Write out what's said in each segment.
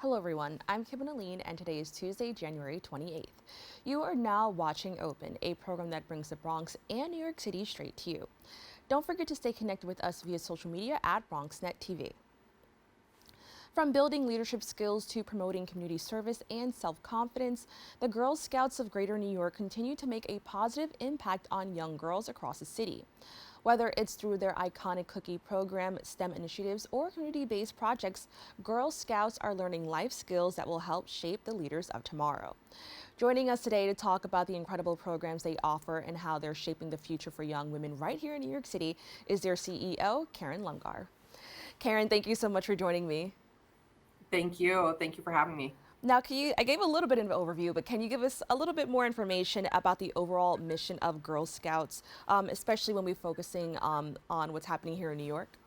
Hello everyone, I'm Kibin Alleyne and today is Tuesday, January 28th. You are now watching Open, a program that brings the Bronx and New York City straight to you. Don't forget to stay connected with us via social media at BronxNet TV. From building leadership skills to promoting community service and self-confidence, the Girl Scouts of Greater New York continue to make a positive impact on young girls across the city. Whether it's through their iconic cookie program, STEM initiatives, or community-based projects, Girl Scouts are learning life skills that will help shape the leaders of tomorrow. Joining us today to talk about the incredible programs they offer and how they're shaping the future for young women right here in New York City is their CEO, Karen Lundgard. Karen, thank you so much for joining me. Thank you. Thank you for having me. Now, I gave a little bit of an overview, but can you give us a little bit more information about the overall mission of Girl Scouts, especially when we're focusing on what's happening here in New York?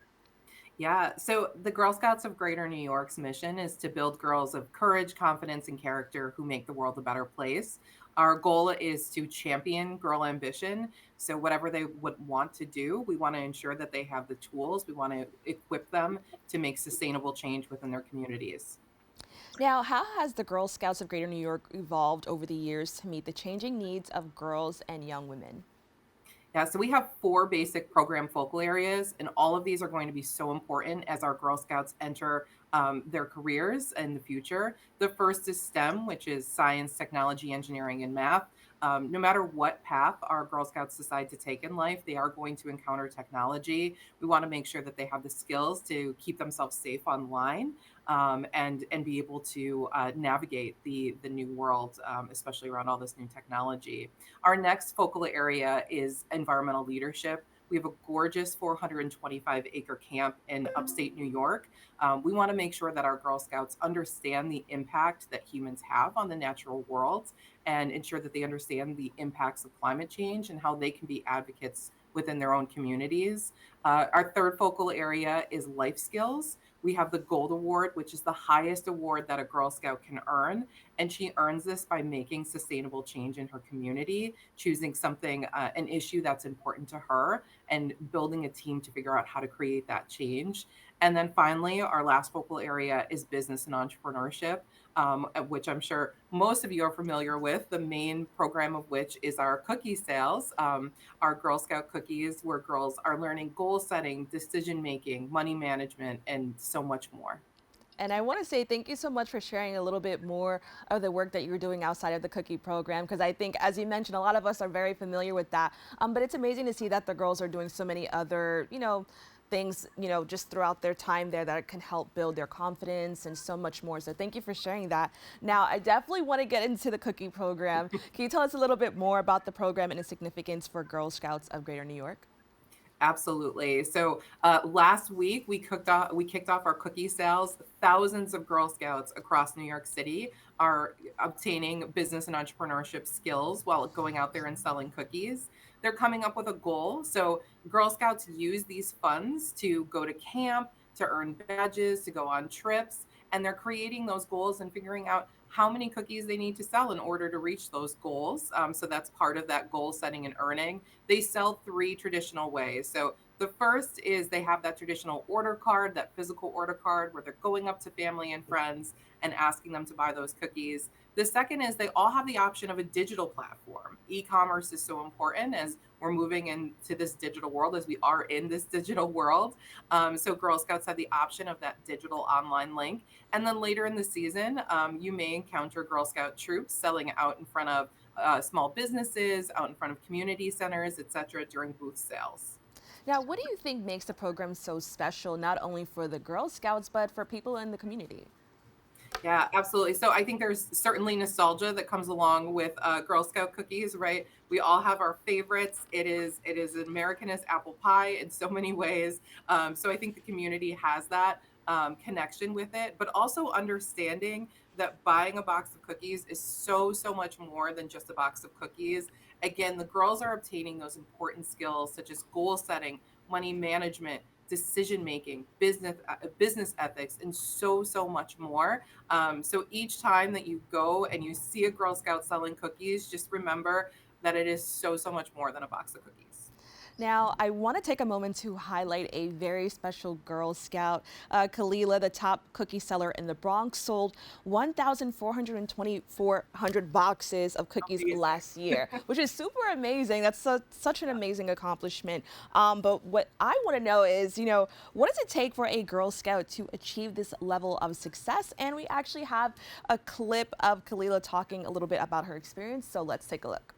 Yeah. So, the Girl Scouts of Greater New York's mission is to build girls of courage, confidence, and character who make the world a better place. Our goal is to champion girl ambition. So, whatever they would want to do, we want to ensure that they have the tools. We want to equip them to make sustainable change within their communities. Now, how has the Girl Scouts of Greater New York evolved over the years to meet the changing needs of girls and young women? Yeah, so we have four basic program focal areas, and all of these are going to be so important as our Girl Scouts enter their careers in the future. The first is STEM, which is science, technology, engineering, and math. No matter what path our Girl Scouts decide to take in life, they are going to encounter technology. We want to make sure that they have the skills to keep themselves safe online and be able to navigate the new world, especially around all this new technology. Our next focal area is environmental leadership. We have a gorgeous 425-acre camp in upstate New York. We want to make sure that our Girl Scouts understand the impact that humans have on the natural world and ensure that they understand the impacts of climate change and how they can be advocates within their own communities. Our third focal area is life skills. We have the Gold Award, which is the highest award that a Girl Scout can earn. And she earns this by making sustainable change in her community, choosing something, an issue that's important to her, and building a team to figure out how to create that change. And then finally, our last focal area is business and entrepreneurship, which I'm sure most of you are familiar with, the main program of which is our cookie sales, our Girl Scout cookies, where girls are learning goal setting, decision making, money management, and so much more. And I want to say thank you so much for sharing a little bit more of the work that you're doing outside of the cookie program, because I think, as you mentioned, a lot of us are very familiar with that. But it's amazing to see that the girls are doing so many other, things, just throughout their time there that can help build their confidence and so much more. So thank you for sharing that. Now, I definitely want to get into the cookie program. Can you tell us a little bit more about the program and its significance for Girl Scouts of Greater New York? Absolutely. So last week we kicked off our cookie sales. Thousands of Girl Scouts across New York City are obtaining business and entrepreneurship skills while going out there and selling cookies. They're coming up with a goal. So Girl Scouts use these funds to go to camp, to earn badges, to go on trips, and they're creating those goals and figuring out how many cookies they need to sell in order to reach those goals. So that's part of that goal setting and earning. They sell three traditional ways. So the first is they have that traditional order card, that physical order card, where they're going up to family and friends and asking them to buy those cookies. The second is they all have the option of a digital platform. E-commerce is so important as we're moving into this digital world, as we are in this digital world. So Girl Scouts have the option of that digital online link. And then later in the season, you may encounter Girl Scout troops selling out in front of small businesses, out in front of community centers, etc., during booth sales. Now, what do you think makes the program so special, not only for the Girl Scouts, but for people in the community? Yeah, absolutely. So I think there's certainly nostalgia that comes along with Girl Scout cookies, right? We all have our favorites. It is American as apple pie in so many ways. So I think the community has that connection with it, but also understanding that buying a box of cookies is so much more than just a box of cookies. Again, the girls are obtaining those important skills such as goal setting, money management, decision making, business ethics, and so much more. So each time that you go and you see a Girl Scout selling cookies, just remember that it is so much more than a box of cookies. Now, I want to take a moment to highlight a very special Girl Scout. Kalila, the top cookie seller in the Bronx, sold 1,424 boxes of cookies Amazing. last year, which is super amazing. That's such an amazing accomplishment. But what I want to know is, what does it take for a Girl Scout to achieve this level of success? And we actually have a clip of Kalila talking a little bit about her experience, so let's take a look.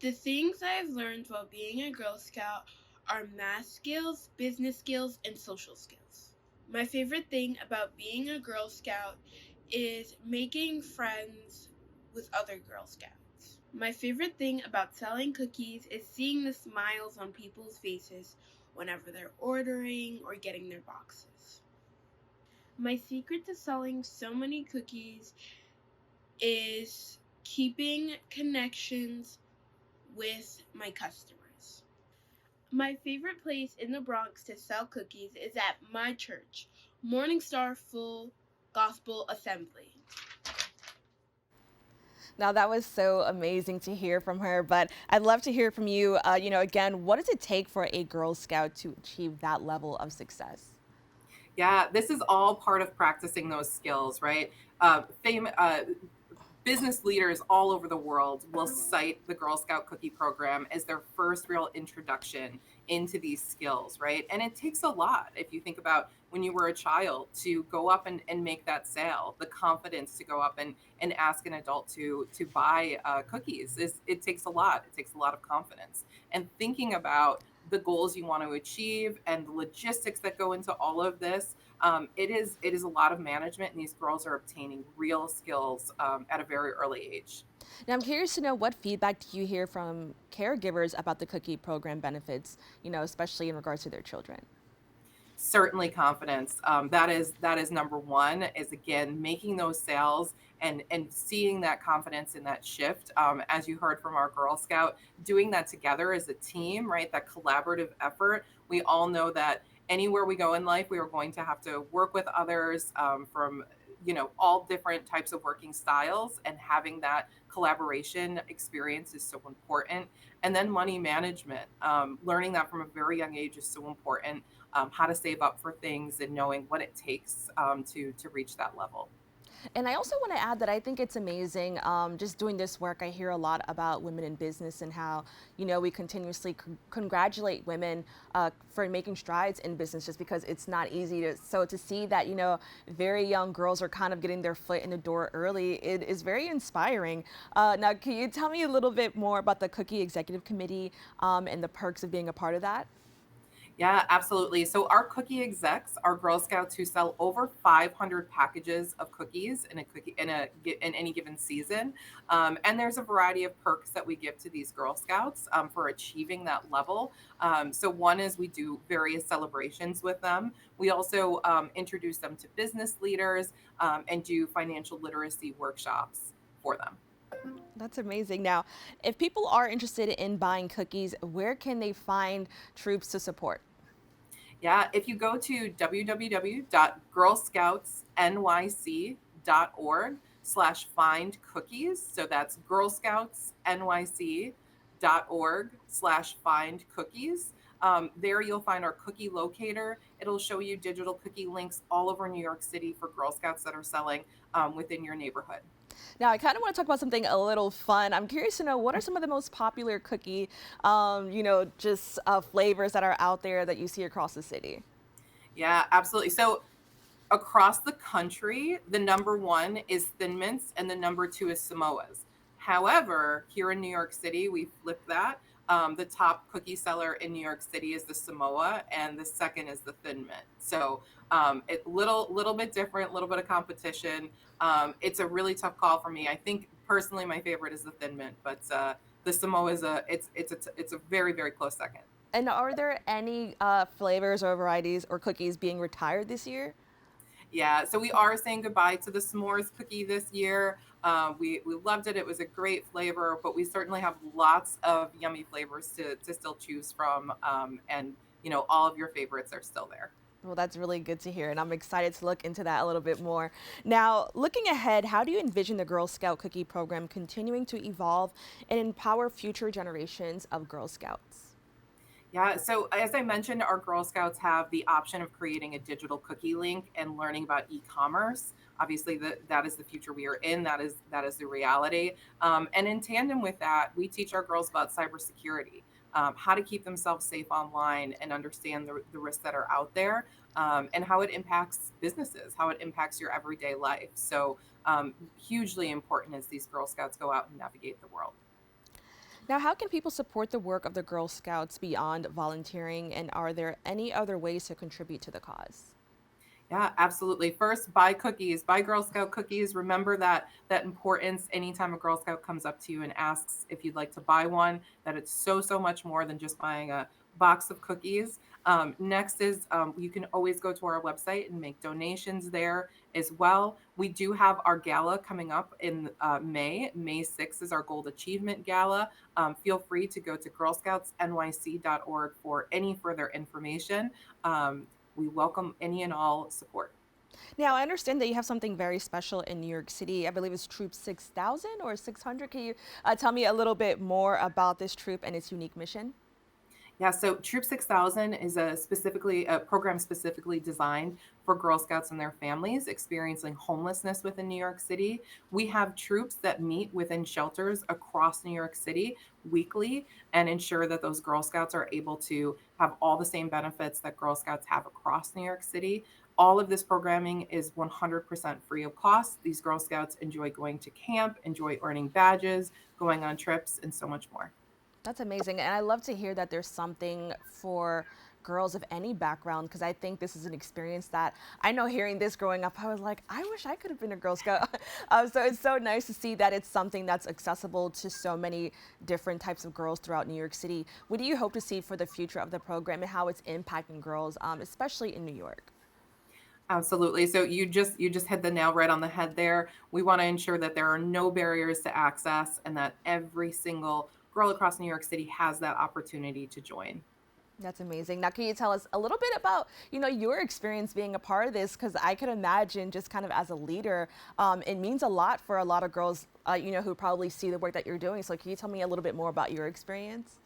The things I've learned while being a Girl Scout are math skills, business skills, and social skills. My favorite thing about being a Girl Scout is making friends with other Girl Scouts. My favorite thing about selling cookies is seeing the smiles on people's faces whenever they're ordering or getting their boxes. My secret to selling so many cookies is keeping connections with my customers. My favorite place in the Bronx to sell cookies is at my church, Morning Star Full Gospel Assembly. Now, that was so amazing to hear from her, but I'd love to hear from you. Again, what does it take for a Girl Scout to achieve that level of success? Yeah, this is all part of practicing those skills, right? Fame, business leaders all over the world will cite the Girl Scout cookie program as their first real introduction into these skills, right? And it takes a lot. If you think about when you were a child to go up and make that sale, the confidence to go up and ask an adult to buy cookies is it takes a lot. It takes a lot of confidence. And thinking about the goals you want to achieve and the logistics that go into all of this, it is a lot of management, and these girls are obtaining real skills at a very early age. Now, I'm curious to know what feedback do you hear from caregivers about the cookie program benefits, especially in regards to their children? Certainly, confidence. That is number one. Is again making those sales and seeing that confidence in that shift. As you heard from our Girl Scout, doing that together as a team, right? That collaborative effort. We all know that anywhere we go in life, we are going to have to work with others from all different types of working styles, and having that collaboration experience is so important. And then money management, learning that from a very young age is so important. How to save up for things and knowing what it takes to reach that level. And I also want to add that I think it's amazing. Just doing this work, I hear a lot about women in business and how, we continuously congratulate women for making strides in business just because it's not easy to. So to see that, very young girls are kind of getting their foot in the door early, it is very inspiring. Now, can you tell me a little bit more about the Cookie Executive Committee and the perks of being a part of that? Yeah, absolutely. So our cookie execs are Girl Scouts who sell over 500 packages of cookies in any given season, and there's a variety of perks that we give to these Girl Scouts for achieving that level. So one is we do various celebrations with them. We also introduce them to business leaders and do financial literacy workshops for them. That's amazing. Now, if people are interested in buying cookies, where can they find troops to support? Yeah, if you go to www.girlscoutsnyc.org/find cookies, so that's girlscoutsnyc.org/find cookies. There you'll find our cookie locator. It'll show you digital cookie links all over New York City for Girl Scouts that are selling within your neighborhood. Now, I kind of want to talk about something a little fun. I'm curious to know what are some of the most popular cookie, just flavors that are out there that you see across the city? Yeah, absolutely. So across the country, the number one is Thin Mints and the number two is Samoas. However, here in New York City, we flip that. The top cookie seller in New York City is the Samoa, and the second is the Thin Mint. So it little bit different, little bit of competition. It's a really tough call for me. I think personally, my favorite is the Thin Mint, but the Samoa is a very very close second. And are there any flavors or varieties or cookies being retired this year? Yeah, so we are saying goodbye to the s'mores cookie this year. We loved it. It was a great flavor, but we certainly have lots of yummy flavors to still choose from. And all of your favorites are still there. Well, that's really good to hear, and I'm excited to look into that a little bit more. Now, looking ahead, how do you envision the Girl Scout cookie program continuing to evolve and empower future generations of Girl Scouts? Yeah, so as I mentioned, our Girl Scouts have the option of creating a digital cookie link and learning about e-commerce. Obviously, that is the future we are in. That is the reality. And in tandem with that, we teach our girls about cybersecurity, how to keep themselves safe online and understand the risks that are out there, and how it impacts businesses, how it impacts your everyday life. So hugely important as these Girl Scouts go out and navigate the world. Now, how can people support the work of the Girl Scouts beyond volunteering, and are there any other ways to contribute to the cause? Yeah, absolutely. First, buy cookies, buy Girl Scout cookies. Remember that importance anytime a Girl Scout comes up to you and asks if you'd like to buy one, that it's so much more than just buying a box of cookies. Next is you can always go to our website and make donations there as well. We do have our gala coming up in May. May 6th is our Gold Achievement Gala. Feel free to go to girlscoutsnyc.org for any further information. We welcome any and all support. Now, I understand that you have something very special in New York City. I believe it's Troop 6000 or 600. Can you tell me a little bit more about this troop and its unique mission? Yeah, so Troop 6000 is a program specifically designed for Girl Scouts and their families experiencing homelessness within New York City. We have troops that meet within shelters across New York City weekly and ensure that those Girl Scouts are able to have all the same benefits that Girl Scouts have across New York City. All of this programming is 100% free of cost. These Girl Scouts enjoy going to camp, enjoy earning badges, going on trips, and so much more. That's amazing. And I love to hear that there's something for girls of any background because I think this is an experience that I know hearing this growing up, I was like, I wish I could have been a Girl Scout. So it's so nice to see that it's something that's accessible to so many different types of girls throughout New York City. What do you hope to see for the future of the program and how it's impacting girls, especially in New York? Absolutely. So you just hit the nail right on the head there. We want to ensure that there are no barriers to access and that every single girl across New York City has that opportunity to join. That's amazing. Now, can you tell us a little bit about, your experience being a part of this? Because I could imagine just kind of as a leader, it means a lot for a lot of girls, who probably see the work that you're doing. So can you tell me a little bit more about your experience?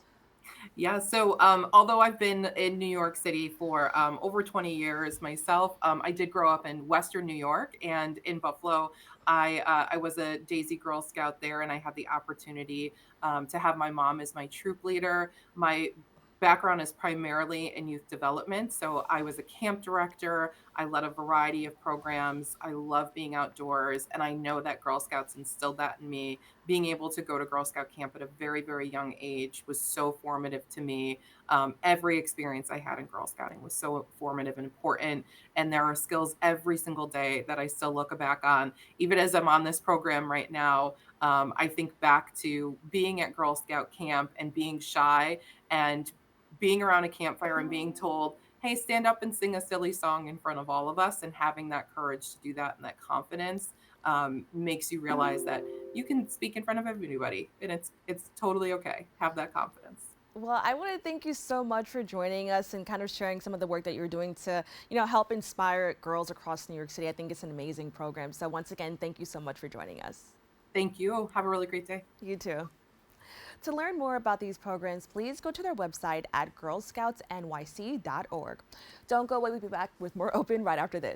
Yeah, so although I've been in New York City for over 20 years myself, I did grow up in Western New York and in Buffalo. I was a Daisy Girl Scout there, and I had the opportunity to have my mom as my troop leader. My background is primarily in youth development, so I was a camp director. I led a variety of programs. I love being outdoors, and I know that Girl Scouts instilled that in me. Being able to go to Girl Scout camp at a very young age was so formative to me. Every experience I had in Girl Scouting was so formative and important. And there are skills every single day that I still look back on. Even as I'm on this program right now, I think back to being at Girl Scout camp and being shy and being around a campfire and being told, hey, stand up and sing a silly song in front of all of us, and having that courage to do that and that confidence makes you realize that you can speak in front of everybody, and it's totally okay. Have that confidence. Well, I want to thank you so much for joining us and kind of sharing some of the work that you're doing to, help inspire girls across New York City. I think it's an amazing program. So once again, thank you so much for joining us. Thank you. Have a really great day. You too. To learn more about these programs, please go to their website at girlscoutsnyc.org. Don't go away, we'll be back with more Open right after this.